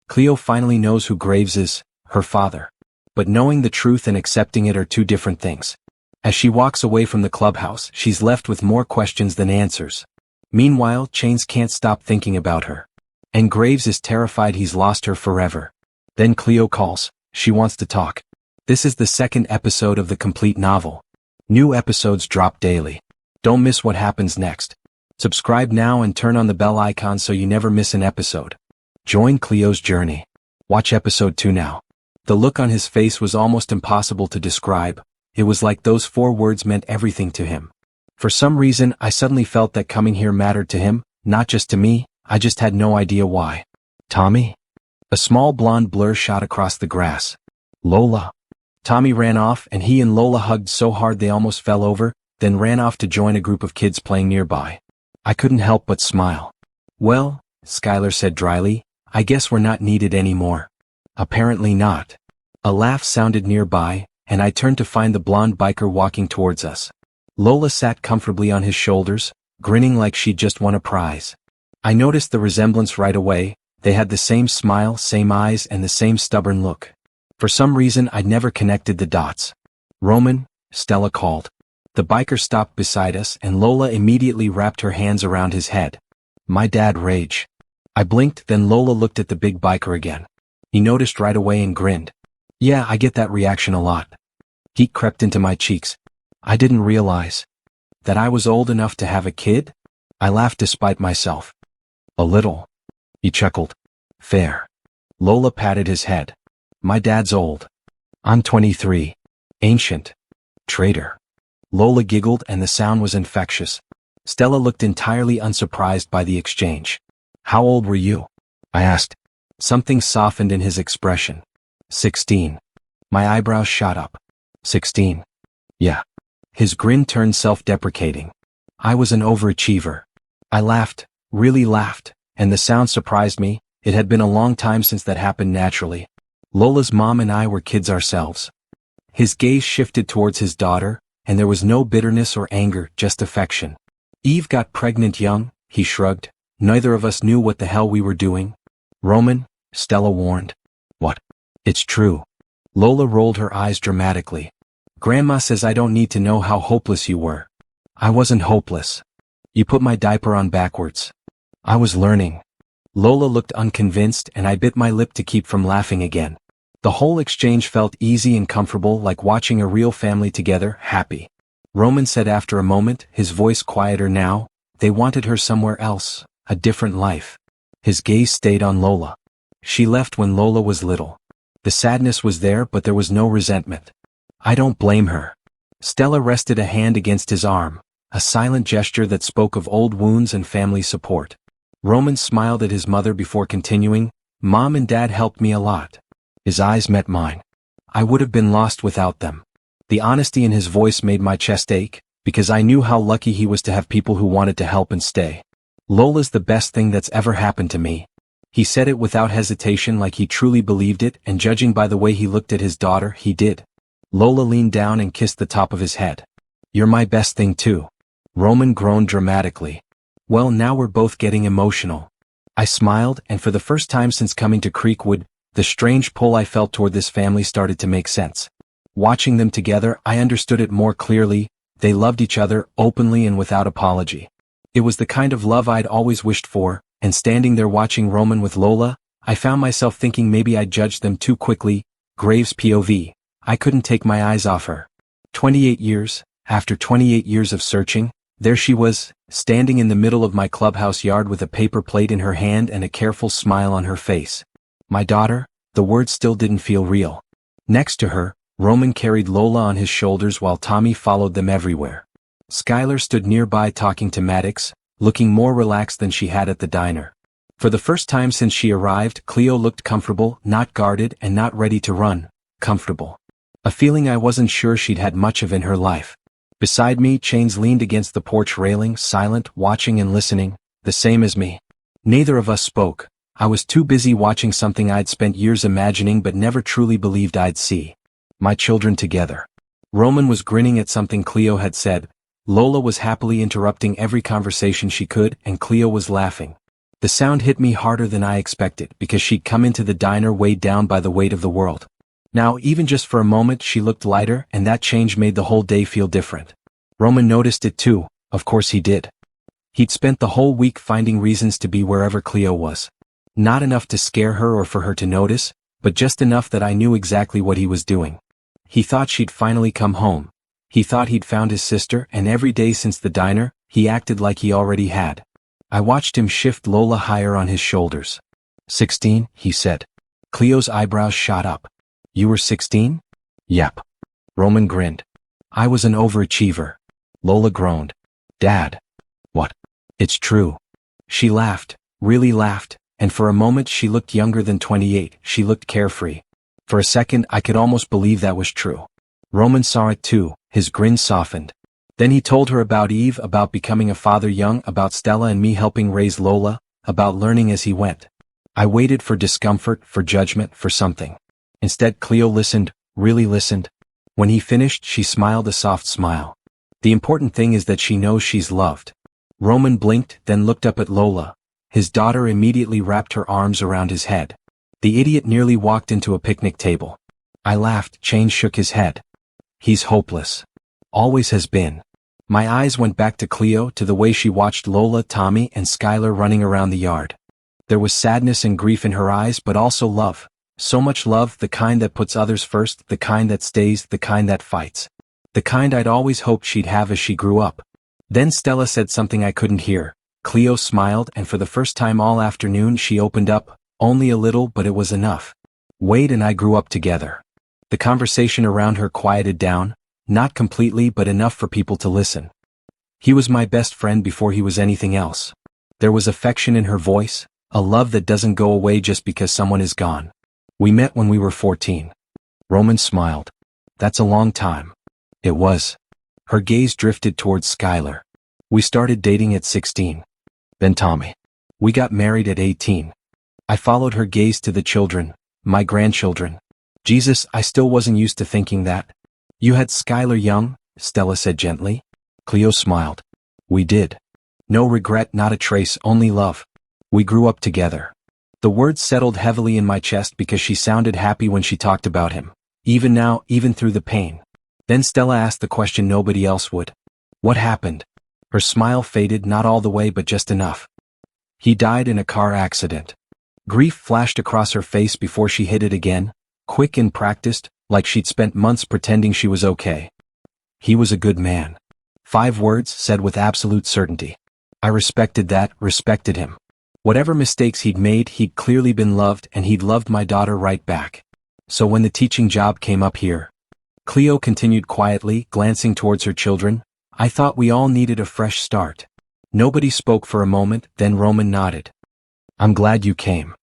Cleo finally knows who Graves is, her father. But knowing the truth and accepting it are two different things. As she walks away from the clubhouse, she's left with more questions than answers. Meanwhile, Chains can't stop thinking about her. And Graves is terrified he's lost her forever. Then Cleo calls. She wants to talk. This is the second episode of the complete novel. New episodes drop daily. Don't miss what happens next. Subscribe now and turn on the bell icon so you never miss an episode. Join Cleo's journey. Watch episode 2 now. The look on his face was almost impossible to describe. It was like those 4 words meant everything to him. For some reason, I suddenly felt that coming here mattered to him, not just to me. I just had no idea why. Tommy? A small blonde blur shot across the grass. Lola. Tommy ran off and he and Lola hugged so hard they almost fell over, then ran off to join a group of kids playing nearby. I couldn't help but smile. Well, Skylar said dryly, I guess we're not needed anymore. Apparently not. A laugh sounded nearby, and I turned to find the blonde biker walking towards us. Lola sat comfortably on his shoulders, grinning like she'd just won a prize. I noticed the resemblance right away. They had the same smile, same eyes, and the same stubborn look. For some reason I'd never connected the dots. Roman, Stella called. The biker stopped beside us and Lola immediately wrapped her hands around his head. My dad rage. I blinked, then Lola looked at the big biker again. He noticed right away and grinned. Yeah, I get that reaction a lot. Heat crept into my cheeks. I didn't realize that I was old enough to have a kid? I laughed despite myself. A little. He chuckled. Fair. Lola patted his head. My dad's old. I'm 23. Ancient. Traitor. Lola giggled and the sound was infectious. Stella looked entirely unsurprised by the exchange. How old were you? I asked. Something softened in his expression. 16. My eyebrows shot up. 16. Yeah. His grin turned self-deprecating. I was an overachiever. I laughed, really laughed, and the sound surprised me. It had been a long time since that happened naturally. Lola's mom and I were kids ourselves. His gaze shifted towards his daughter, and there was no bitterness or anger, just affection. Eve got pregnant young, he shrugged. Neither of us knew what the hell we were doing. Roman, Stella warned. What? It's true. Lola rolled her eyes dramatically. Grandma says I don't need to know how hopeless you were. I wasn't hopeless. You put my diaper on backwards. I was learning. Lola looked unconvinced and I bit my lip to keep from laughing again. The whole exchange felt easy and comfortable, like watching a real family together, happy. Roman said after a moment, his voice quieter now, they wanted her somewhere else, a different life. His gaze stayed on Lola. She left when Lola was little. The sadness was there, but there was no resentment. I don't blame her. Stella rested a hand against his arm, a silent gesture that spoke of old wounds and family support. Roman smiled at his mother before continuing, Mom and Dad helped me a lot. His eyes met mine. I would have been lost without them. The honesty in his voice made my chest ache, because I knew how lucky he was to have people who wanted to help and stay. Lola's the best thing that's ever happened to me. He said it without hesitation, like he truly believed it, and judging by the way he looked at his daughter, he did. Lola leaned down and kissed the top of his head. You're my best thing too. Roman groaned dramatically. Well, now we're both getting emotional. I smiled, and for the first time since coming to Creekwood, the strange pull I felt toward this family started to make sense. Watching them together, I understood it more clearly. They loved each other, openly and without apology. It was the kind of love I'd always wished for, and standing there watching Roman with Lola, I found myself thinking maybe I'd judged them too quickly. Graves' POV. I couldn't take my eyes off her. 28 years, after 28 years of searching, there she was, standing in the middle of my clubhouse yard with a paper plate in her hand and a careful smile on her face. My daughter? The words still didn't feel real. Next to her, Roman carried Lola on his shoulders while Tommy followed them everywhere. Skylar stood nearby talking to Maddox, looking more relaxed than she had at the diner. For the first time since she arrived, Cleo looked comfortable, not guarded and not ready to run, comfortable. A feeling I wasn't sure she'd had much of in her life. Beside me, Chains leaned against the porch railing, silent, watching and listening, the same as me. Neither of us spoke. I was too busy watching something I'd spent years imagining but never truly believed I'd see. My children together. Roman was grinning at something Cleo had said. Lola was happily interrupting every conversation she could, and Cleo was laughing. The sound hit me harder than I expected because she'd come into the diner weighed down by the weight of the world. Now, even just for a moment, she looked lighter, and that change made the whole day feel different. Roman noticed it too, of course he did. He'd spent the whole week finding reasons to be wherever Cleo was. Not enough to scare her or for her to notice, but just enough that I knew exactly what he was doing. He thought she'd finally come home. He thought he'd found his sister, and every day since the diner, he acted like he already had. I watched him shift Lola higher on his shoulders. 16, he said. Cleo's eyebrows shot up. You were 16? Yep. Roman grinned. I was an overachiever. Lola groaned. Dad. What? It's true. She laughed, really laughed, and for a moment she looked younger than 28, she looked carefree. For a second I could almost believe that was true. Roman saw it too, his grin softened. Then he told her about Eve, about becoming a father young, about Stella and me helping raise Lola, about learning as he went. I waited for discomfort, for judgment, for something. Instead Cleo listened, really listened. When he finished she smiled a soft smile. The important thing is that she knows she's loved. Roman blinked, then looked up at Lola. His daughter immediately wrapped her arms around his head. The idiot nearly walked into a picnic table. I laughed. Shane shook his head. He's hopeless. Always has been. My eyes went back to Cleo, to the way she watched Lola, Tommy, and Skylar running around the yard. There was sadness and grief in her eyes, but also love. So much love, the kind that puts others first, the kind that stays, the kind that fights. The kind I'd always hoped she'd have as she grew up. Then Stella said something I couldn't hear. Cleo smiled, and for the first time all afternoon she opened up, only a little, but it was enough. Wade and I grew up together. The conversation around her quieted down, not completely but enough for people to listen. He was my best friend before he was anything else. There was affection in her voice, a love that doesn't go away just because someone is gone. We met when we were 14. Roman smiled. That's a long time. It was. Her gaze drifted towards Skylar. We started dating at 16. Then Tommy. We got married at 18. I followed her gaze to the children, my grandchildren. Jesus, I still wasn't used to thinking that. You had Skylar young, Stella said gently. Cleo smiled. We did. No regret, not a trace, only love. We grew up together. The words settled heavily in my chest because she sounded happy when she talked about him. Even now, even through the pain. Then Stella asked the question nobody else would. What happened? Her smile faded, not all the way but just enough. He died in a car accident. Grief flashed across her face before she hit it again, quick and practiced, like she'd spent months pretending she was okay. He was a good man. 5 words said with absolute certainty. I respected that, respected him. Whatever mistakes he'd made, he'd clearly been loved, and he'd loved my daughter right back. So when the teaching job came up here, Cleo continued quietly, glancing towards her children, I thought we all needed a fresh start. Nobody spoke for a moment, then Roman nodded. I'm glad you came.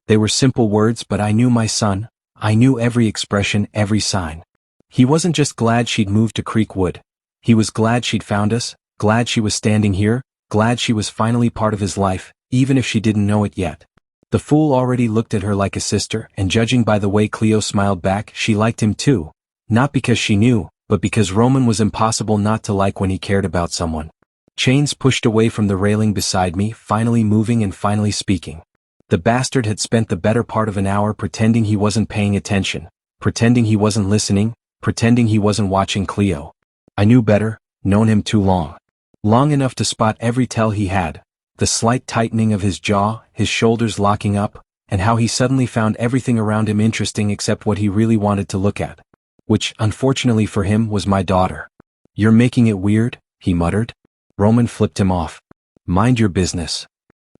They were simple words, but I knew my son. I knew every expression, every sign. He wasn't just glad she'd moved to Creekwood. He was glad she'd found us, glad she was standing here, glad she was finally part of his life, even if she didn't know it yet. The fool already looked at her like a sister, and judging by the way Cleo smiled back, she liked him too. Not because she knew, but because Roman was impossible not to like when he cared about someone. Chains pushed away from the railing beside me, finally moving and finally speaking. The bastard had spent the better part of an hour pretending he wasn't paying attention, pretending he wasn't listening, pretending he wasn't watching Cleo. I knew better, known him too long. Long enough to spot every tell he had. The slight tightening of his jaw, his shoulders locking up, and how he suddenly found everything around him interesting except what he really wanted to look at. Which, unfortunately for him, was my daughter. You're making it weird, he muttered. Roman flipped him off. Mind your business.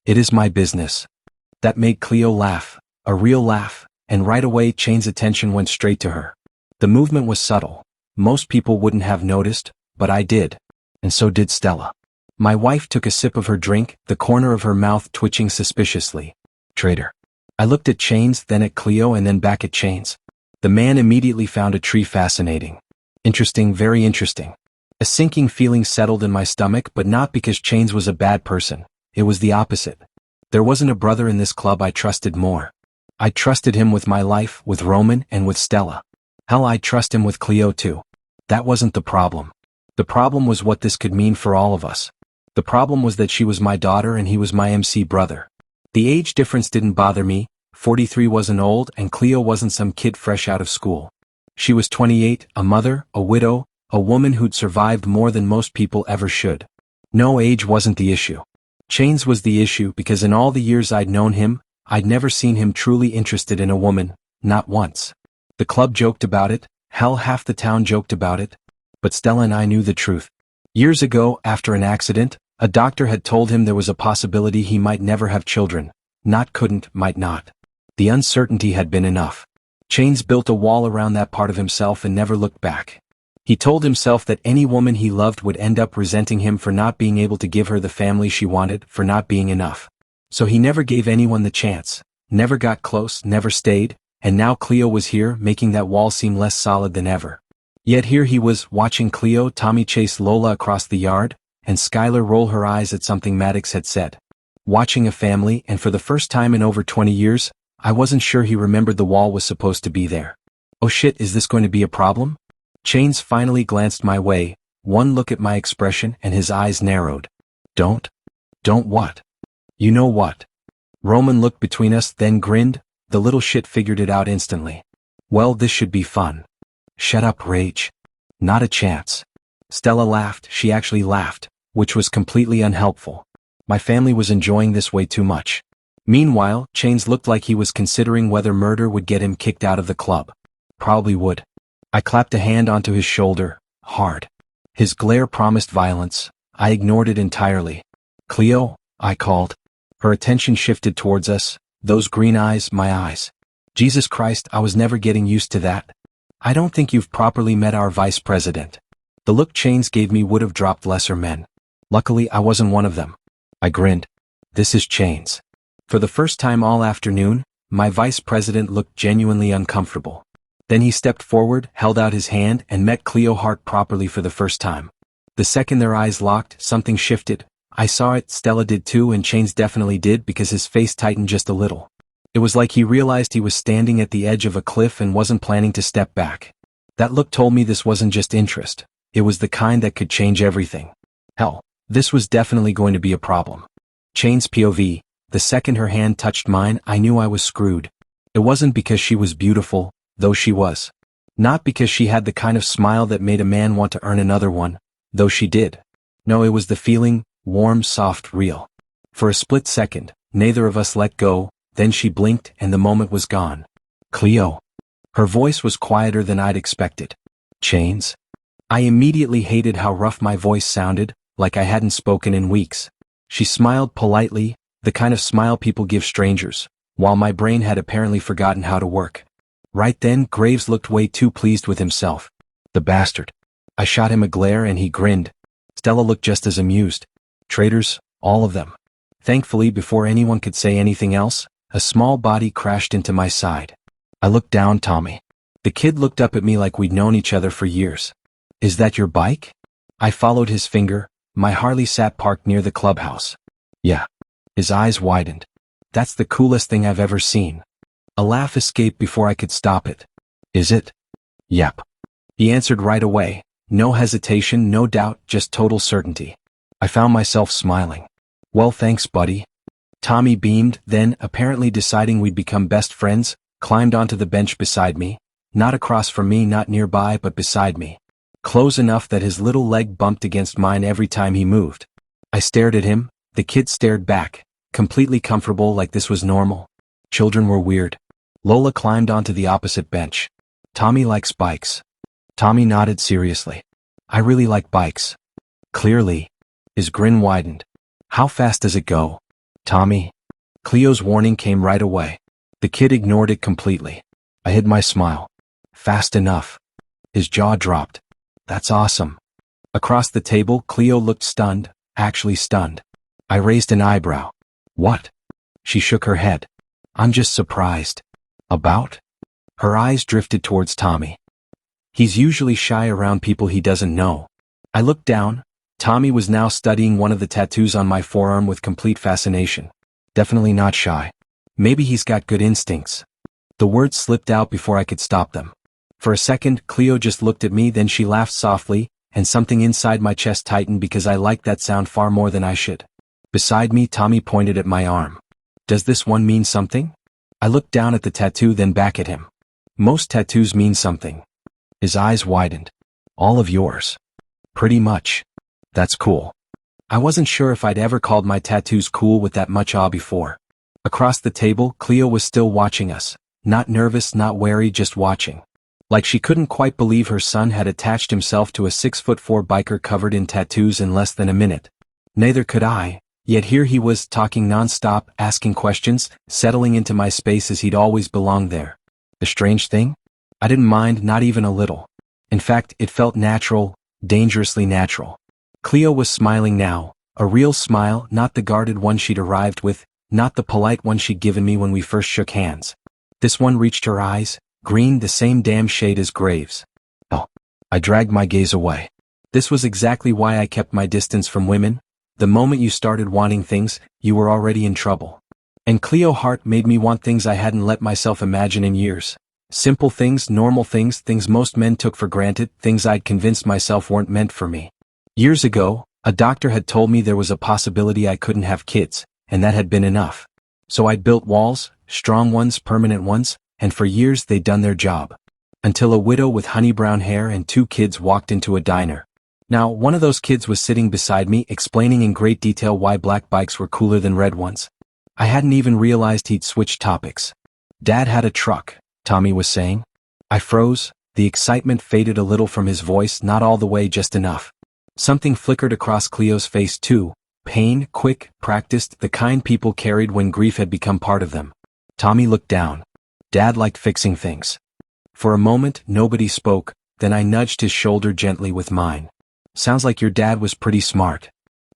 It is my business. That made Cleo laugh, a real laugh, and right away Chain's attention went straight to her. The movement was subtle. Most people wouldn't have noticed, but I did. And so did Stella. My wife took a sip of her drink, the corner of her mouth twitching suspiciously. Traitor. I looked at Chains, then at Cleo, and then back at Chains. The man immediately found a tree fascinating. Interesting, very interesting. A sinking feeling settled in my stomach, but not because Chains was a bad person. It was the opposite. There wasn't a brother in this club I trusted more. I trusted him with my life, with Roman, and with Stella. Hell, I'd trust him with Cleo too. That wasn't the problem. The problem was what this could mean for all of us. The problem was that she was my daughter and he was my MC brother. The age difference didn't bother me. 43 wasn't old and Cleo wasn't some kid fresh out of school. She was 28, a mother, a widow, a woman who'd survived more than most people ever should. No, age wasn't the issue. Chains was the issue because in all the years I'd known him, I'd never seen him truly interested in a woman, not once. The club joked about it, hell, half the town joked about it. But Stella and I knew the truth. Years ago, after an accident, a doctor had told him there was a possibility he might never have children. Not couldn't, might not. The uncertainty had been enough. Chains built a wall around that part of himself and never looked back. He told himself that any woman he loved would end up resenting him for not being able to give her the family she wanted, for not being enough. So he never gave anyone the chance, never got close, never stayed, and now Cleo was here, making that wall seem less solid than ever. Yet here he was, watching Cleo, Tommy chase Lola across the yard, and Skylar roll her eyes at something Maddox had said. Watching a family, and for the first time in over 20 years, I wasn't sure he remembered the wall was supposed to be there. Oh shit, is this going to be a problem? Chains finally glanced my way, one look at my expression and his eyes narrowed. Don't what? You know what? Roman looked between us, then grinned. The little shit figured it out instantly. Well, this should be fun. Shut up, Rage. Not a chance. Stella laughed, she actually laughed, which was completely unhelpful. My family was enjoying this way too much. Meanwhile, Chains looked like he was considering whether murder would get him kicked out of the club. Probably would. I clapped a hand onto his shoulder, hard. His glare promised violence. I ignored it entirely. Cleo, I called. Her attention shifted towards us, those green eyes, my eyes. Jesus Christ, I was never getting used to that. I don't think you've properly met our vice president. The look Chains gave me would have dropped lesser men. Luckily, I wasn't one of them. I grinned. This is Chains. For the first time all afternoon, my vice president looked genuinely uncomfortable. Then he stepped forward, held out his hand, and met Cleo Hart properly for the first time. The second their eyes locked, something shifted. I saw it, Stella did too, and Chains definitely did because his face tightened just a little. It was like he realized he was standing at the edge of a cliff and wasn't planning to step back. That look told me this wasn't just interest. It was the kind that could change everything. Hell, this was definitely going to be a problem. Chains POV, the second her hand touched mine, I knew I was screwed. It wasn't because she was beautiful, though she was. Not because she had the kind of smile that made a man want to earn another one, though she did. No, it was the feeling, warm, soft, real. For a split second, neither of us let go, then she blinked and the moment was gone. Cleo. Her voice was quieter than I'd expected. Chains? I immediately hated how rough my voice sounded, like I hadn't spoken in weeks. She smiled politely, the kind of smile people give strangers, while my brain had apparently forgotten how to work. Right then, Graves looked way too pleased with himself. The bastard. I shot him a glare and he grinned. Stella looked just as amused. Traitors, all of them. Thankfully, before anyone could say anything else, a small body crashed into my side. I looked down, Tommy. The kid looked up at me like we'd known each other for years. Is that your bike? I followed his finger. My Harley sat parked near the clubhouse. Yeah. His eyes widened. That's the coolest thing I've ever seen. A laugh escaped before I could stop it. Is it? Yep. He answered right away. No hesitation, no doubt, just total certainty. I found myself smiling. Well, thanks, buddy. Tommy beamed, then, apparently deciding we'd become best friends, climbed onto the bench beside me. Not across from me, not nearby, but beside me. Close enough that his little leg bumped against mine every time he moved. I stared at him. The kid stared back, completely comfortable like this was normal. Children were weird. Lola climbed onto the opposite bench. Tommy likes bikes. Tommy nodded seriously. I really like bikes. Clearly. His grin widened. How fast does it go? Tommy. Cleo's warning came right away. The kid ignored it completely. I hid my smile. Fast enough. His jaw dropped. That's awesome. Across the table, Cleo looked stunned, actually stunned. I raised an eyebrow. What? She shook her head. I'm just surprised. About? Her eyes drifted towards Tommy. He's usually shy around people he doesn't know. I looked down. Tommy was now studying one of the tattoos on my forearm with complete fascination. Definitely not shy. Maybe he's got good instincts. The words slipped out before I could stop them. For a second, Cleo just looked at me, then she laughed softly, and something inside my chest tightened because I liked that sound far more than I should. Beside me, Tommy pointed at my arm. Does this one mean something? I looked down at the tattoo then back at him. Most tattoos mean something. His eyes widened. All of yours. Pretty much. That's cool. I wasn't sure if I'd ever called my tattoos cool with that much awe before. Across the table, Cleo was still watching us. Not nervous, not wary, just watching. Like she couldn't quite believe her son had attached himself to a 6'4" biker covered in tattoos in less than a minute. Neither could I, yet here he was talking non-stop, asking questions, settling into my space as he'd always belonged there. The strange thing? I didn't mind, not even a little. In fact, it felt natural, dangerously natural. Cleo was smiling now, a real smile, not the guarded one she'd arrived with, not the polite one she'd given me when we first shook hands. This one reached her eyes, green, the same damn shade as Graves. Oh. I dragged my gaze away. This was exactly why I kept my distance from women. The moment you started wanting things, you were already in trouble. And Cleo Hart made me want things I hadn't let myself imagine in years. Simple things, normal things, things most men took for granted, things I'd convinced myself weren't meant for me. Years ago, a doctor had told me there was a possibility I couldn't have kids, and that had been enough. So I'd built walls, strong ones, permanent ones, and for years they'd done their job. Until a widow with honey brown hair and 2 kids walked into a diner. Now, one of those kids was sitting beside me, explaining in great detail why black bikes were cooler than red ones. I hadn't even realized he'd switched topics. Dad had a truck, Tommy was saying. I froze, the excitement faded a little from his voice, not all the way, just enough. Something flickered across Cleo's face too, pain, quick, practiced, the kind people carried when grief had become part of them. Tommy looked down. Dad liked fixing things. For a moment, nobody spoke, then I nudged his shoulder gently with mine. Sounds like your dad was pretty smart.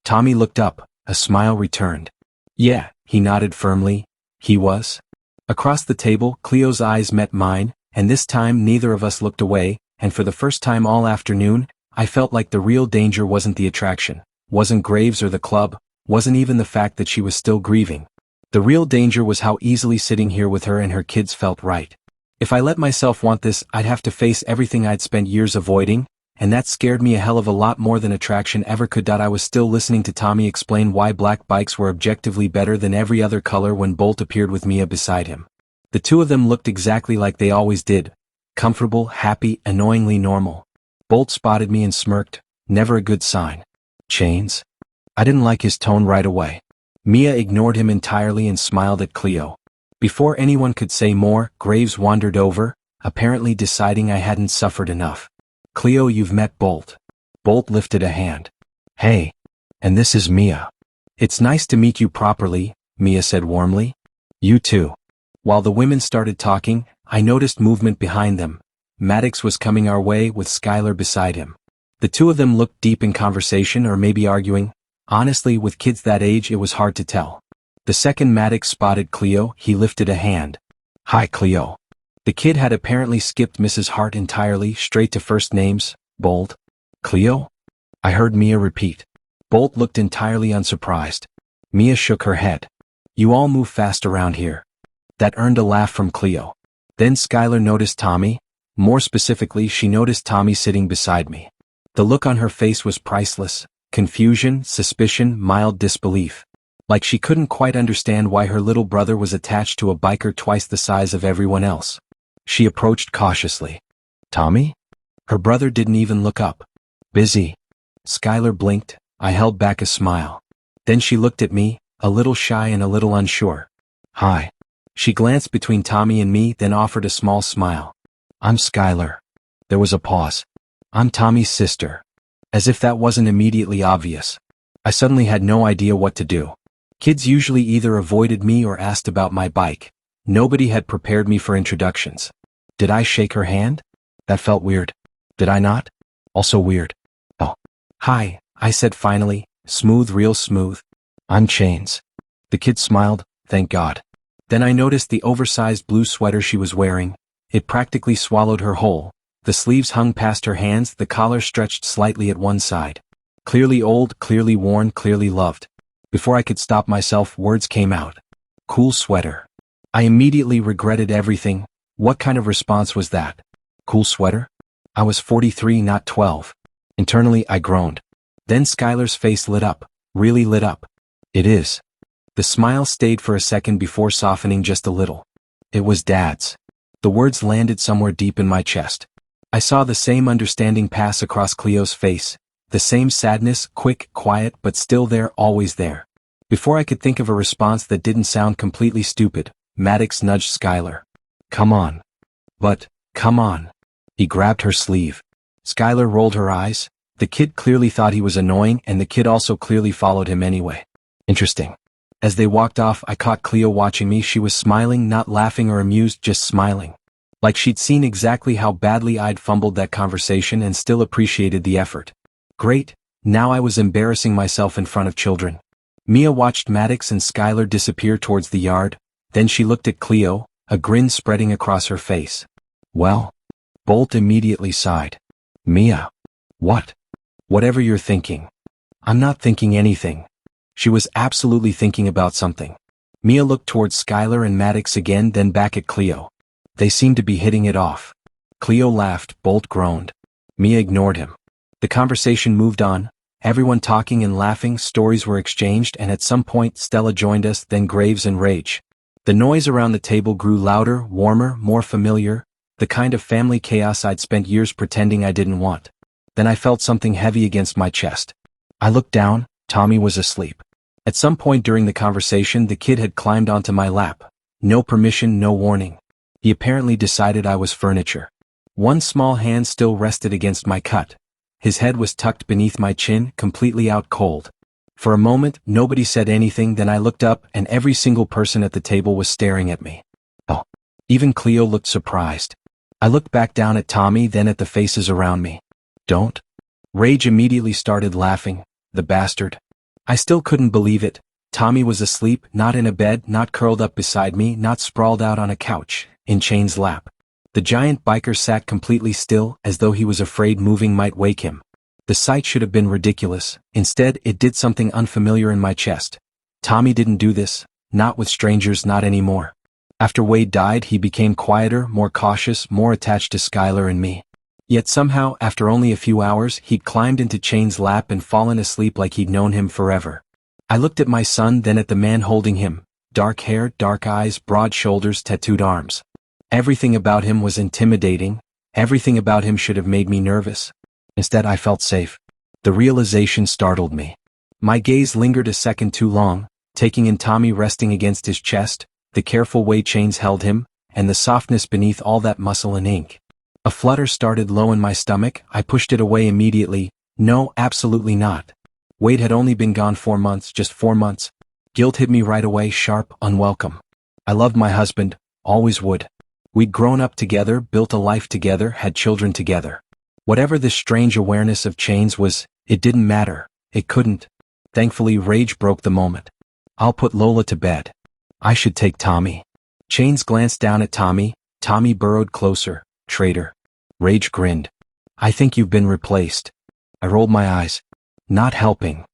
Tommy looked up, a smile returned. Yeah, he nodded firmly. He was. Across the table, Cleo's eyes met mine, and this time neither of us looked away, and for the first time all afternoon, I felt like the real danger wasn't the attraction, wasn't Graves or the club, wasn't even the fact that she was still grieving. The real danger was how easily sitting here with her and her kids felt right. If I let myself want this, I'd have to face everything I'd spent years avoiding, and that scared me a hell of a lot more than attraction ever could. I was still listening to Tommy explain why black bikes were objectively better than every other color when Bolt appeared with Mia beside him. The two of them looked exactly like they always did. Comfortable, happy, annoyingly normal. Bolt spotted me and smirked, never a good sign. Chains? I didn't like his tone right away. Mia ignored him entirely and smiled at Cleo. Before anyone could say more, Graves wandered over, apparently deciding I hadn't suffered enough. Cleo, you've met Bolt. Bolt lifted a hand. Hey. And this is Mia. It's nice to meet you properly, Mia said warmly. You too. While the women started talking, I noticed movement behind them. Maddox was coming our way with Skylar beside him. The two of them looked deep in conversation or maybe arguing. Honestly, with kids that age it was hard to tell. The second Maddox spotted Cleo, he lifted a hand. Hi Cleo. The kid had apparently skipped Mrs. Hart entirely, straight to first names. Bolt? Cleo? I heard Mia repeat. Bolt looked entirely unsurprised. Mia shook her head. You all move fast around here. That earned a laugh from Cleo. Then Skylar noticed Tommy. More specifically, she noticed Tommy sitting beside me. The look on her face was priceless. Confusion, suspicion, mild disbelief. Like she couldn't quite understand why her little brother was attached to a biker twice the size of everyone else. She approached cautiously. Tommy? Her brother didn't even look up. Busy. Skylar blinked. I held back a smile. Then she looked at me, a little shy and a little unsure. Hi. She glanced between Tommy and me, then offered a small smile. I'm Skylar. There was a pause. I'm Tommy's sister. As if that wasn't immediately obvious. I suddenly had no idea what to do. Kids usually either avoided me or asked about my bike. Nobody had prepared me for introductions. Did I shake her hand? That felt weird. Did I not? Also weird. Oh. Hi, I said finally, smooth, real smooth. I'm Chains. The kid smiled, thank God. Then I noticed the oversized blue sweater she was wearing. It practically swallowed her whole. The sleeves hung past her hands, the collar stretched slightly at one side. Clearly old, clearly worn, clearly loved. Before I could stop myself, words came out. Cool sweater. I immediately regretted everything. What kind of response was that? Cool sweater? I was 43, not 12. Internally, I groaned. Then Skylar's face lit up, really lit up. It is. The smile stayed for a second before softening just a little. It was Dad's. The words landed somewhere deep in my chest. I saw the same understanding pass across Cleo's face, the same sadness, quick, quiet, but still there, always there. Before I could think of a response that didn't sound completely stupid, Maddox nudged Skylar. Come on. But, come on. He grabbed her sleeve. Skylar rolled her eyes. The kid clearly thought he was annoying, and the kid also clearly followed him anyway. Interesting. As they walked off, I caught Cleo watching me. She was smiling, not laughing or amused, just smiling. Like she'd seen exactly how badly I'd fumbled that conversation and still appreciated the effort. Great, now I was embarrassing myself in front of children. Mia watched Maddox and Skylar disappear towards the yard, then she looked at Cleo, a grin spreading across her face. Well? Bolt immediately sighed. Mia. What? Whatever you're thinking. I'm not thinking anything. She was absolutely thinking about something. Mia looked towards Skylar and Maddox again, then back at Cleo. They seemed to be hitting it off. Cleo laughed, Bolt groaned. Mia ignored him. The conversation moved on, everyone talking and laughing, stories were exchanged, and at some point Stella joined us, then Graves and Rage. The noise around the table grew louder, warmer, more familiar, the kind of family chaos I'd spent years pretending I didn't want. Then I felt something heavy against my chest. I looked down, Tommy was asleep. At some point during the conversation, the kid had climbed onto my lap. No permission, no warning. He apparently decided I was furniture. One small hand still rested against my cut. His head was tucked beneath my chin, completely out cold. For a moment, nobody said anything, then I looked up and every single person at the table was staring at me. Oh. Even Cleo looked surprised. I looked back down at Tommy, then at the faces around me. Don't. Rage immediately started laughing, the bastard. I still couldn't believe it. Tommy was asleep, not in a bed, not curled up beside me, not sprawled out on a couch, in Chain's lap. The giant biker sat completely still, as though he was afraid moving might wake him. The sight should have been ridiculous. Instead, it did something unfamiliar in my chest. Tommy didn't do this, not with strangers, not anymore. After Wade died, he became quieter, more cautious, more attached to Skylar and me. Yet somehow, after only a few hours, he'd climbed into Chain's lap and fallen asleep like he'd known him forever. I looked at my son, then at the man holding him. Dark hair, dark eyes, broad shoulders, tattooed arms. Everything about him was intimidating. Everything about him should have made me nervous. Instead, I felt safe. The realization startled me. My gaze lingered a second too long, taking in Tommy resting against his chest, the careful way Chains held him, and the softness beneath all that muscle and ink. A flutter started low in my stomach. I pushed it away immediately. No, absolutely not. Wade had only been gone 4 months, just 4 months. Guilt hit me right away, sharp, unwelcome. I loved my husband, always would. We'd grown up together, built a life together, had children together. Whatever this strange awareness of Chains was, it didn't matter. It couldn't. Thankfully, Rage broke the moment. I'll put Lola to bed. I should take Tommy. Chains glanced down at Tommy. Tommy burrowed closer. Traitor. Rage grinned. I think you've been replaced. I rolled my eyes. Not helping.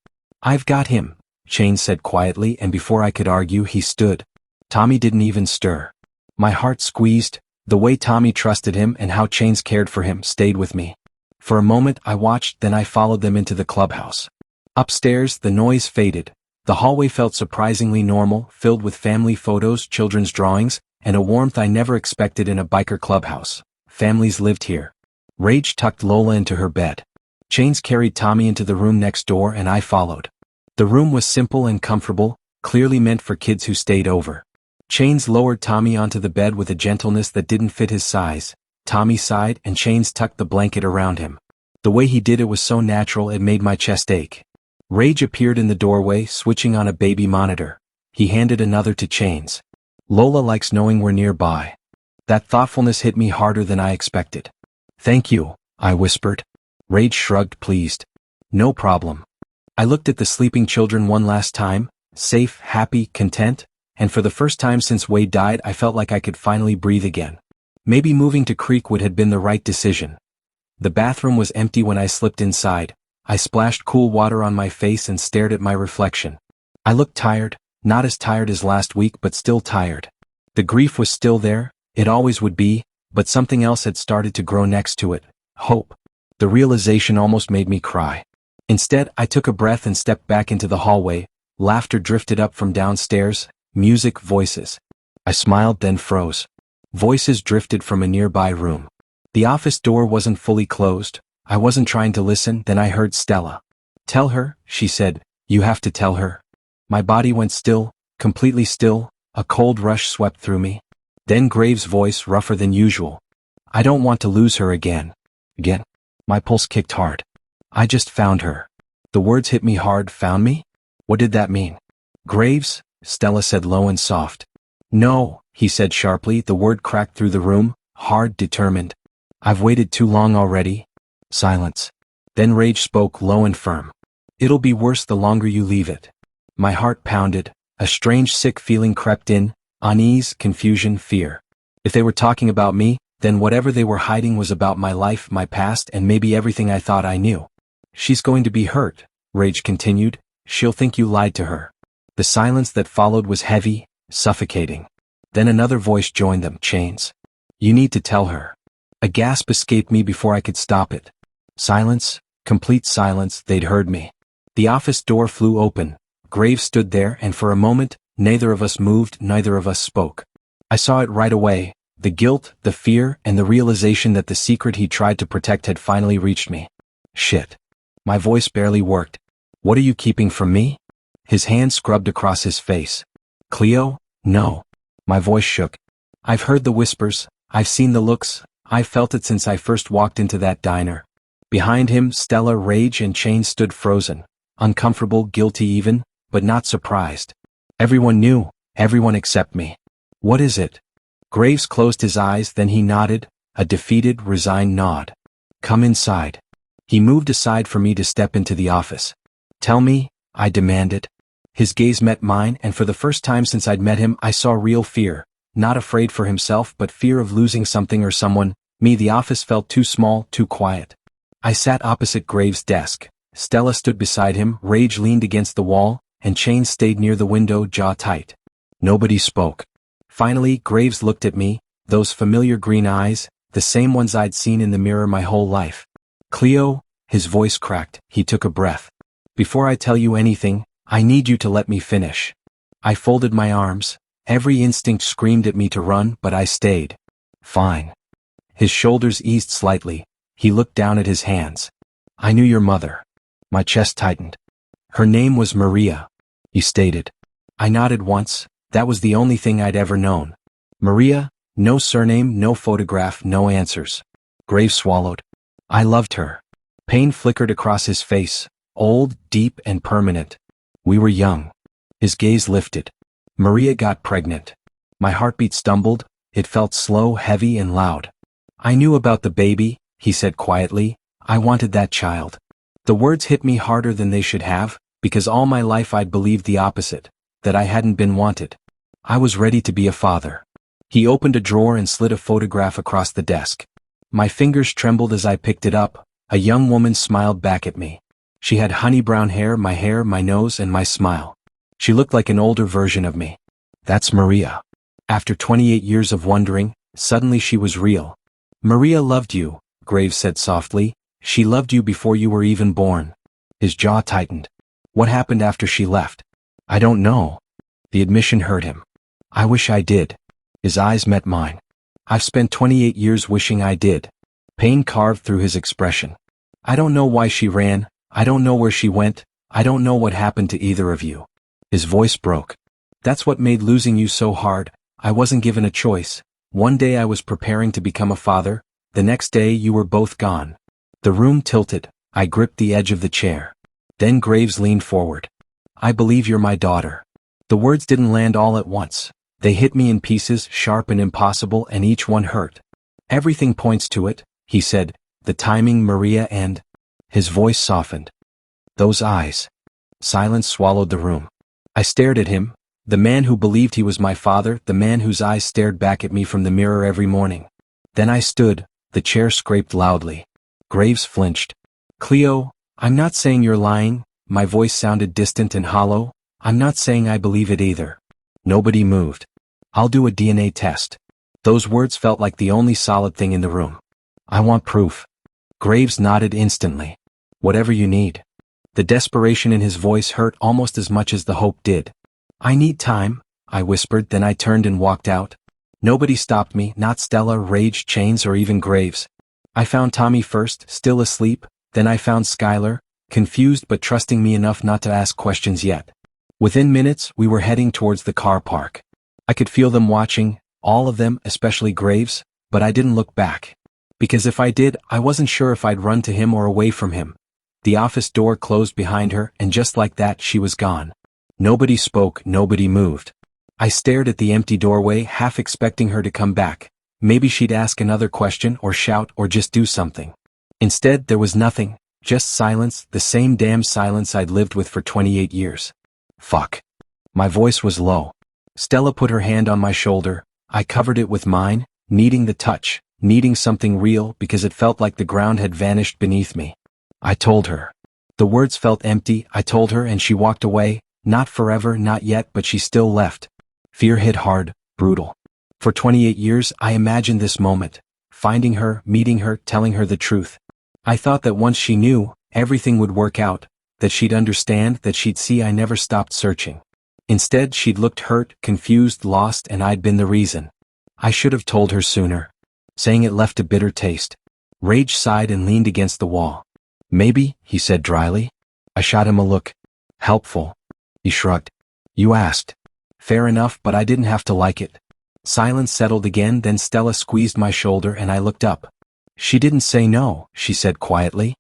I've got him, Chains said quietly, and before I could argue, he stood. Tommy didn't even stir. My heart squeezed. The way Tommy trusted him and how Chains cared for him stayed with me. For a moment I watched, then I followed them into the clubhouse. Upstairs, the noise faded. The hallway felt surprisingly normal, filled with family photos, children's drawings, and a warmth I never expected in a biker clubhouse. Families lived here. Rage tucked Lola into her bed. Chains carried Tommy into the room next door and I followed. The room was simple and comfortable, clearly meant for kids who stayed over. Chains lowered Tommy onto the bed with a gentleness that didn't fit his size. Tommy sighed and Chains tucked the blanket around him. The way he did it was so natural it made my chest ache. Rage appeared in the doorway, switching on a baby monitor. He handed another to Chains. Lola likes knowing we're nearby. That thoughtfulness hit me harder than I expected. Thank you, I whispered. Rage shrugged, pleased. No problem. I looked at the sleeping children one last time, safe, happy, content, and for the first time since Wade died I felt like I could finally breathe again. Maybe moving to Creekwood had been the right decision. The bathroom was empty when I slipped inside. I splashed cool water on my face and stared at my reflection. I looked tired, not as tired as last week but still tired. The grief was still there, it always would be, but something else had started to grow next to it. Hope. The realization almost made me cry. Instead, I took a breath and stepped back into the hallway, Laughter drifted up from downstairs, music, voices. I smiled, then froze. Voices drifted from a nearby room. The office door wasn't fully closed. I wasn't trying to listen, then I heard Stella. "Tell her," she said. "You have to tell her." My body went still, completely still, a cold rush swept through me. Then Graves' voice, rougher than usual. "I don't want to lose her again." Again. My pulse kicked hard. "I just found her." The words hit me hard. Found me? What did that mean? "Graves?" Stella said low and soft. "No," he said sharply. The word cracked through the room, hard, determined. "I've waited too long already." Silence. Then Rage spoke, low and firm. "It'll be worse the longer you leave it." My heart pounded. A strange sick feeling crept in, unease, confusion, fear. If they were talking about me, then whatever they were hiding was about my life, my past, and maybe everything I thought I knew. "She's going to be hurt," Rage continued. "She'll think you lied to her." The silence that followed was heavy, suffocating. Then another voice joined them. "Chains. You need to tell her." A gasp escaped me before I could stop it. Silence, complete silence. They'd heard me. The office door flew open. Graves stood there, and for a moment, neither of us moved, neither of us spoke. I saw it right away, the guilt, the fear, and the realization that the secret he tried to protect had finally reached me. "Shit." My voice barely worked. "What are you keeping from me?" His hand scrubbed across his face. "Cleo? No." My voice shook. "I've heard the whispers, I've seen the looks, I've felt it since I first walked into that diner." Behind him, Stella, Rage, and Chains stood frozen, uncomfortable, guilty even, but not surprised. Everyone knew, everyone except me. "What is it?" Graves closed his eyes, then he nodded, a defeated, resigned nod. "Come inside." He moved aside for me to step into the office. "Tell me," I demanded. His gaze met mine, and for the first time since I'd met him, I saw real fear. Not afraid for himself, but fear of losing something or someone. Me. The office felt too small, too quiet. I sat opposite Graves' desk. Stella stood beside him, Rage leaned against the wall, and Chains stayed near the window, jaw tight. Nobody spoke. Finally, Graves looked at me, those familiar green eyes, the same ones I'd seen in the mirror my whole life. "Cleo," his voice cracked. He took a breath. "Before I tell you anything, I need you to let me finish." I folded my arms. Every instinct screamed at me to run, but I stayed. "Fine." His shoulders eased slightly. He looked down at his hands. "I knew your mother." My chest tightened. "Her name was Maria," he stated. I nodded once. That was the only thing I'd ever known. Maria, no surname, no photograph, no answers. Graves swallowed. "I loved her." Pain flickered across his face, old, deep, and permanent. "We were young." His gaze lifted. "Maria got pregnant." My heartbeat stumbled. It felt slow, heavy, and loud. "I knew about the baby," he said quietly. "I wanted that child." The words hit me harder than they should have, because all my life I'd believed the opposite, that I hadn't been wanted. I was ready to be a father. He opened a drawer and slid a photograph across the desk. My fingers trembled as I picked it up. A young woman smiled back at me. She had honey brown hair, my nose, and my smile. She looked like an older version of me. That's Maria. After 28 years of wondering, suddenly she was real. "Maria loved you," Graves said softly. "She loved you before you were even born." His jaw tightened. "What happened after she left?" "I don't know." The admission hurt him. "I wish I did." His eyes met mine. "I've spent 28 years wishing I did." Pain carved through his expression. "I don't know why she ran. I don't know where she went. I don't know what happened to either of you." His voice broke. "That's what made losing you so hard. I wasn't given a choice. One day I was preparing to become a father. The next day you were both gone." The room tilted. I gripped the edge of the chair. Then Graves leaned forward. "I believe you're my daughter." The words didn't land all at once. They hit me in pieces, sharp and impossible, and each one hurt. "Everything points to it," he said. "The timing, Maria, and..." His voice softened. "Those eyes." Silence swallowed the room. I stared at him, the man who believed he was my father, the man whose eyes stared back at me from the mirror every morning. Then I stood. The chair scraped loudly. Graves flinched. "Cleo, I'm not saying you're lying." My voice sounded distant and hollow. "I'm not saying I believe it either." Nobody moved. "I'll do a DNA test." Those words felt like the only solid thing in the room. "I want proof." Graves nodded instantly. "Whatever you need." The desperation in his voice hurt almost as much as the hope did. "I need time," I whispered, then I turned and walked out. Nobody stopped me, not Stella, Rage, Chains, or even Graves. I found Tommy first, still asleep, then I found Skylar, confused but trusting me enough not to ask questions yet. Within minutes, we were heading towards the car park. I could feel them watching, all of them, especially Graves, but I didn't look back. Because if I did, I wasn't sure if I'd run to him or away from him. The office door closed behind her, and just like that, she was gone. Nobody spoke, nobody moved. I stared at the empty doorway, half expecting her to come back. Maybe she'd ask another question or shout or just do something. Instead, there was nothing, just silence, the same damn silence I'd lived with for 28 years. Fuck. My voice was low. Stella put her hand on my shoulder. I covered it with mine, needing the touch, needing something real because it felt like the ground had vanished beneath me. I told her. The words felt empty. I told her and she walked away, not forever, not yet, but she still left. Fear hit hard, brutal. For 28 years, I imagined this moment, finding her, meeting her, telling her the truth. I thought that once she knew, everything would work out, that she'd understand, that she'd see I never stopped searching. Instead, she'd looked hurt, confused, lost, and I'd been the reason. I should have told her sooner. Saying it left a bitter taste. Rage sighed and leaned against the wall. "Maybe," he said dryly. I shot him a look. "Helpful." He shrugged. "You asked." "Fair enough, but I didn't have to like it." Silence settled again, then Stella squeezed my shoulder and I looked up. "She didn't say no," she said quietly.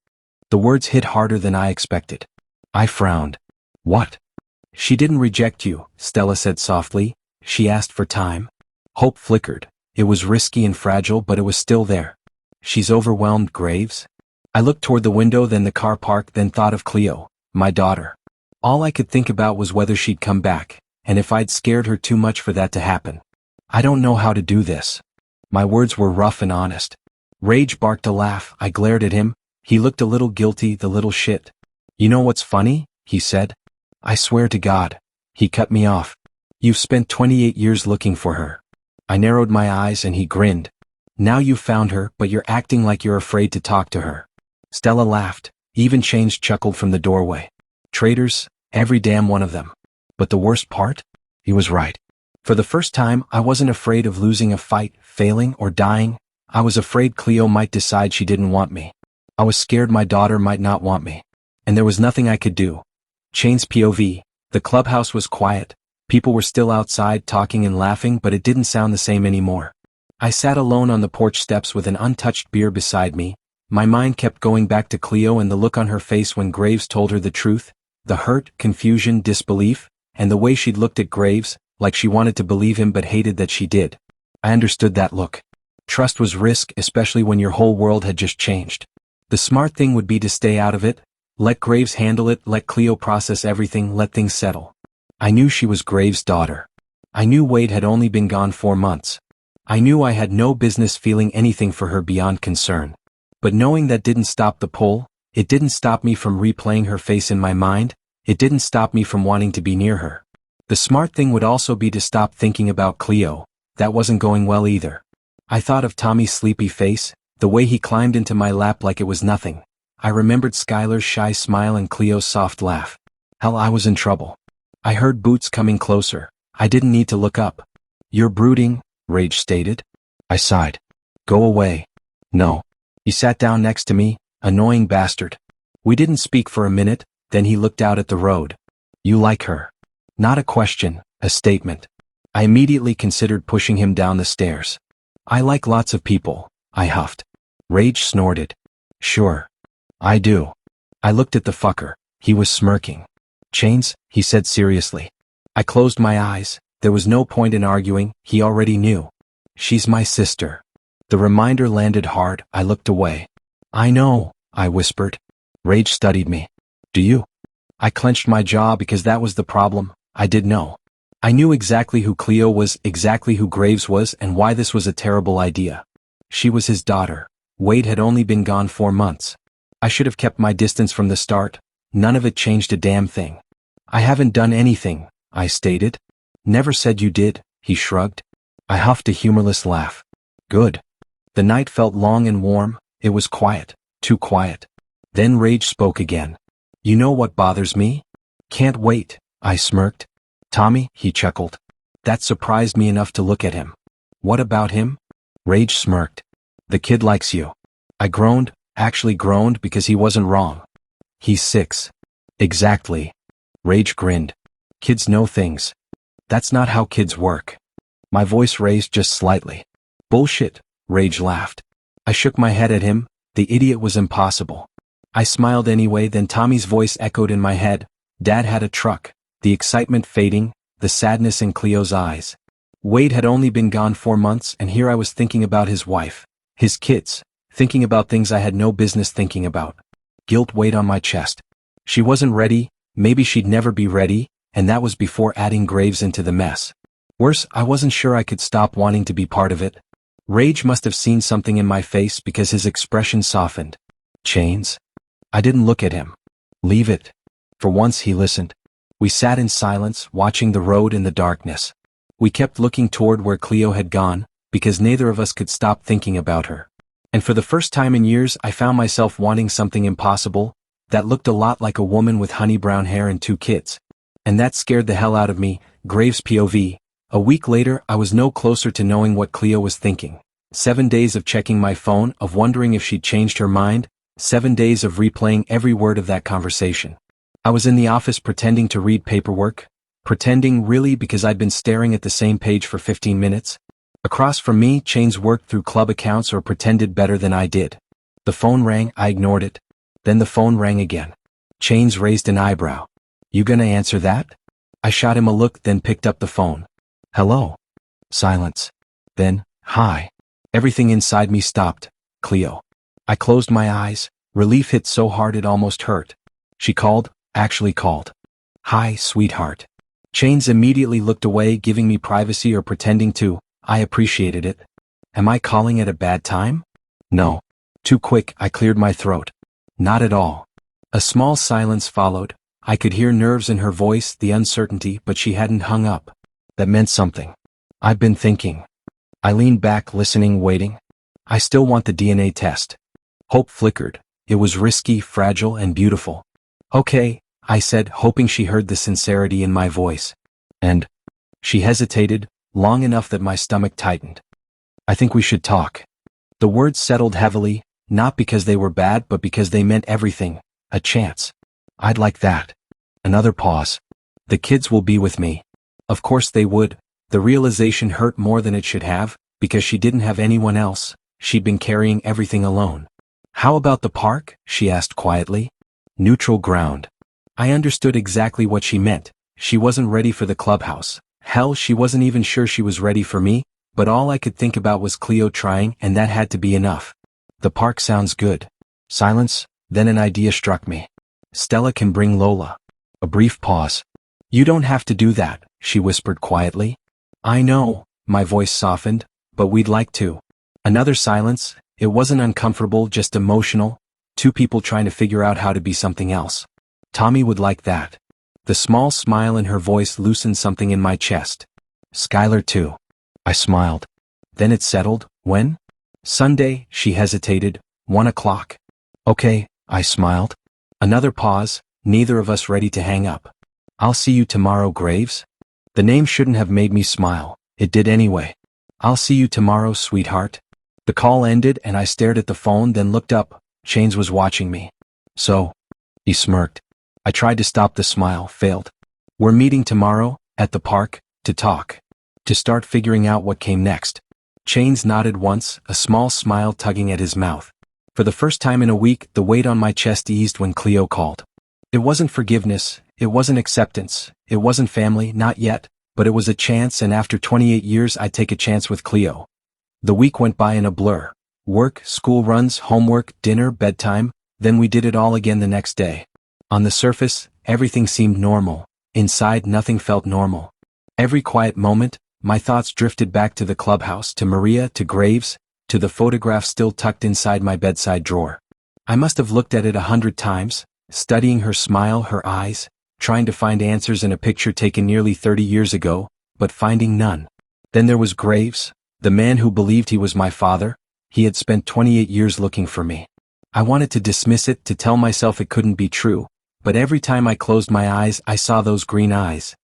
The words hit harder than I expected. I frowned. "What?" "She didn't reject you," Stella said softly. "She asked for time." Hope flickered. It was risky and fragile, but it was still there. "She's overwhelmed, Graves." I looked toward the window, then the car park, then thought of Cleo, my daughter. All I could think about was whether she'd come back, and if I'd scared her too much for that to happen. "I don't know how to do this." My words were rough and honest. Rage barked a laugh. I glared at him. He looked a little guilty, the little shit. "You know what's funny?" he said. "I swear to God." He cut me off. "You've spent 28 years looking for her." I narrowed my eyes and he grinned. "Now you've found her, but you're acting like you're afraid to talk to her." Stella laughed. Even Chains chuckled from the doorway. "Traitors, every damn one of them. But the worst part?" He was right. For the first time, I wasn't afraid of losing a fight, failing, or dying. I was afraid Cleo might decide she didn't want me. I was scared my daughter might not want me. And there was nothing I could do. Chains POV. The clubhouse was quiet. People were still outside talking and laughing, but it didn't sound the same anymore. I sat alone on the porch steps with an untouched beer beside me. My mind kept going back to Cleo and the look on her face when Graves told her the truth, the hurt, confusion, disbelief, and the way she'd looked at Graves, like she wanted to believe him but hated that she did. I understood that look. Trust was risk, especially when your whole world had just changed. The smart thing would be to stay out of it, let Graves handle it, let Cleo process everything, let things settle. I knew she was Graves' daughter. I knew Wade had only been gone 4 months. I knew I had no business feeling anything for her beyond concern. But knowing that didn't stop the pull, it didn't stop me from replaying her face in my mind, it didn't stop me from wanting to be near her. The smart thing would also be to stop thinking about Cleo. That wasn't going well either. I thought of Tommy's sleepy face, the way he climbed into my lap like it was nothing. I remembered Skylar's shy smile and Cleo's soft laugh. Hell, I was in trouble. I heard boots coming closer. I didn't need to look up. "You're brooding," Rage stated. I sighed. "Go away." "No." He sat down next to me, annoying bastard. We didn't speak for a minute, then he looked out at the road. "You like her?" Not a question, a statement. I immediately considered pushing him down the stairs. "I like lots of people," I huffed. Rage snorted. "Sure. I do." I looked at the fucker. He was smirking. "Chains," he said seriously. I closed my eyes. There was no point in arguing, he already knew. "She's my sister." The reminder landed hard. I looked away. "I know," I whispered. Rage studied me. "Do you?" I clenched my jaw because that was the problem. I did know. I knew exactly who Cleo was, exactly who Graves was, and why this was a terrible idea. She was his daughter. Wade had only been gone 4 months. I should have kept my distance from the start. None of it changed a damn thing. "I haven't done anything," I stated. "Never said you did," he shrugged. I huffed a humorless laugh. "Good." The night felt long and warm. It was quiet, too quiet. Then Rage spoke again. You know what bothers me? Can't wait, I smirked. Tommy, he chuckled. That surprised me enough to look at him. What about him? Rage smirked. The kid likes you. I groaned, actually groaned because he wasn't wrong. He's 6. Exactly. Rage grinned. Kids know things. That's not how kids work. My voice raised just slightly. Bullshit, Rage laughed. I shook my head at him. The idiot was impossible. I smiled anyway, then Tommy's voice echoed in my head. Dad had a truck. The excitement fading, the sadness in Cleo's eyes. Wade had only been gone 4 months, and here I was thinking about his wife, his kids, thinking about things I had no business thinking about. Guilt weighed on my chest. She wasn't ready, maybe she'd never be ready, and that was before adding Graves into the mess. Worse, I wasn't sure I could stop wanting to be part of it. Rage must have seen something in my face because his expression softened. Chains? I didn't look at him. Leave it. For once he listened. We sat in silence, watching the road in the darkness. We kept looking toward where Cleo had gone, because neither of us could stop thinking about her. And for the first time in years I found myself wanting something impossible, that looked a lot like a woman with honey brown hair and 2 kids. And that scared the hell out of me. Graves POV. A week later I was no closer to knowing what Cleo was thinking. 7 days of checking my phone, of wondering if she'd changed her mind, 7 days of replaying every word of that conversation. I was in the office pretending to read paperwork, pretending really because I'd been staring at the same page for 15 minutes. Across from me, Chains worked through club accounts or pretended better than I did. The phone rang, I ignored it. Then the phone rang again. Chains raised an eyebrow. You gonna answer that? I shot him a look, then picked up the phone. Hello. Silence. Then, hi. Everything inside me stopped. Cleo. I closed my eyes. Relief hit so hard it almost hurt. She called, actually called. Hi, sweetheart. Chains immediately looked away, giving me privacy or pretending to. I appreciated it. Am I calling at a bad time? No. Too quick, I cleared my throat. Not at all. A small silence followed. I could hear nerves in her voice, the uncertainty, but she hadn't hung up. That meant something. I've been thinking. I leaned back, listening, waiting. I still want the DNA test. Hope flickered. It was risky, fragile, and beautiful. Okay, I said, hoping she heard the sincerity in my voice. And she hesitated, long enough that my stomach tightened. I think we should talk. The words settled heavily, not because they were bad but because they meant everything. A chance. I'd like that. Another pause. The kids will be with me. Of course they would. The realization hurt more than it should have, because she didn't have anyone else. She'd been carrying everything alone. How about the park? She asked quietly. Neutral ground. I understood exactly what she meant. She wasn't ready for the clubhouse. Hell, she wasn't even sure she was ready for me, but all I could think about was Cleo trying, and that had to be enough. The park sounds good. Silence, then an idea struck me. Stella can bring Lola. A brief pause. You don't have to do that, she whispered quietly. I know, my voice softened, but we'd like to. Another silence. It wasn't uncomfortable, just emotional. 2 people trying to figure out how to be something else. Tommy would like that. The small smile in her voice loosened something in my chest. Skylar too. I smiled. Then it settled. When? Sunday, she hesitated. 1 o'clock. Okay, I smiled. Another pause, neither of us ready to hang up. I'll see you tomorrow, Graves. The name shouldn't have made me smile. It did anyway. I'll see you tomorrow, sweetheart. The call ended and I stared at the phone, then looked up. Chains was watching me. So? He smirked. I tried to stop the smile, failed. We're meeting tomorrow, at the park, to talk. To start figuring out what came next. Chains nodded once, a small smile tugging at his mouth. For the first time in a week, the weight on my chest eased when Cleo called. It wasn't forgiveness, it wasn't acceptance, it wasn't family, not yet, but it was a chance, and after 28 years I'd take a chance with Cleo. The week went by in a blur. Work, school runs, homework, dinner, bedtime, then we did it all again the next day. On the surface, everything seemed normal. Inside, nothing felt normal. Every quiet moment, my thoughts drifted back to the clubhouse, to Maria, to Graves, to the photograph still tucked inside my bedside drawer. I must have looked at it 100 times, studying her smile, her eyes, trying to find answers in a picture taken nearly 30 years ago, but finding none. Then there was Graves, the man who believed he was my father. He had spent 28 years looking for me. I wanted to dismiss it, to tell myself it couldn't be true, but every time I closed my eyes I saw those green eyes.